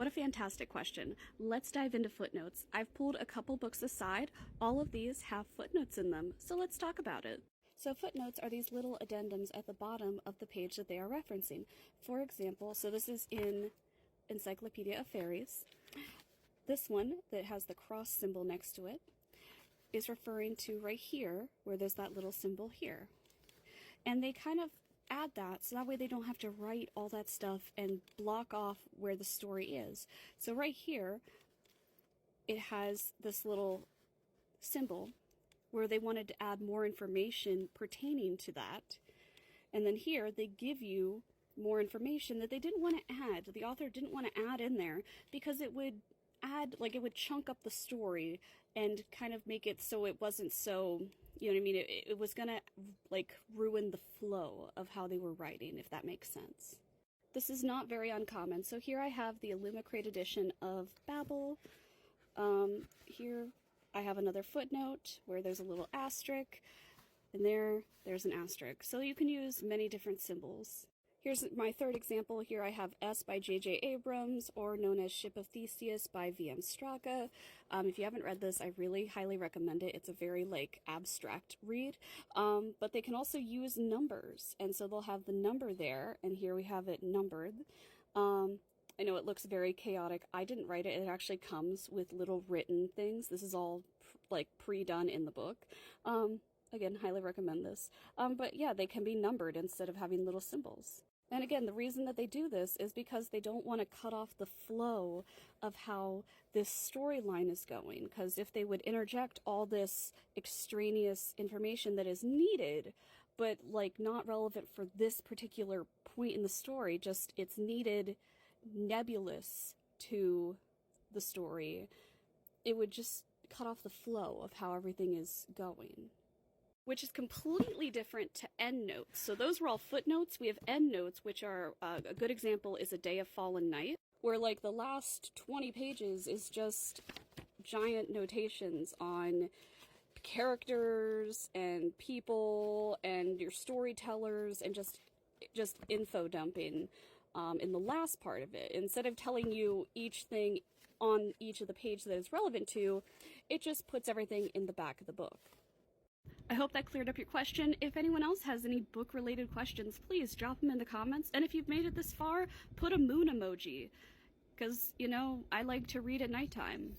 What a fantastic question. Let's dive into footnotes. I've pulled a couple books aside. All of these have footnotes in them, so let's talk about it. So footnotes are these little addendums at the bottom of the page that they are referencing. For example, so this is in Encyclopedia of Fairies. This one that has the cross symbol next to it is referring to right here, where there's that little symbol here. And they kind of add that so that way they don't have to write all that stuff and block off where the story is. So right here, it has this little symbol where they wanted to add more information pertaining to that. And then here, they give you more information that they didn't want to add. The author didn't want to add in there because it would add, like, it would chunk up the story and kind of make it so it wasn't so, you know what I mean? It was gonna, like, ruin the flow of how they were writing, if that makes sense. This is not very uncommon. So here I have the Illumicrate edition of Babel. Here I have another footnote where there's a little asterisk, and there's an asterisk. So you can use many different symbols. Here's my third example. Here I have S by J.J. Abrams, or known as Ship of Theseus by V.M. Straka. If you haven't read this, I really highly recommend it. It's a very, like, abstract read. But they can also use numbers. And so they'll have the number there, and here we have it numbered. I know it looks very chaotic. I didn't write it. It actually comes with little written things. This is all, like, pre-done in the book. Again, highly recommend this. But yeah, they can be numbered instead of having little symbols. And again, the reason that they do this is because they don't want to cut off the flow of how this storyline is going. Because if they would interject all this extraneous information that is needed, but, like, not relevant for this particular point in the story, just it's needed nebulous to the story, it would just cut off the flow of how everything is going. Which is completely different to endnotes. So those were all footnotes. We have endnotes, which are, a good example is A Day of Fallen Night, where, like, the last 20 pages is just giant notations on characters and people and your storytellers and just info dumping in the last part of it. Instead of telling you each thing on each of the pages that it's relevant to, it just puts everything in the back of the book. I hope that cleared up your question. If anyone else has any book-related questions, please drop them in the comments. And if you've made it this far, put a moon emoji. Because, you know, I like to read at nighttime.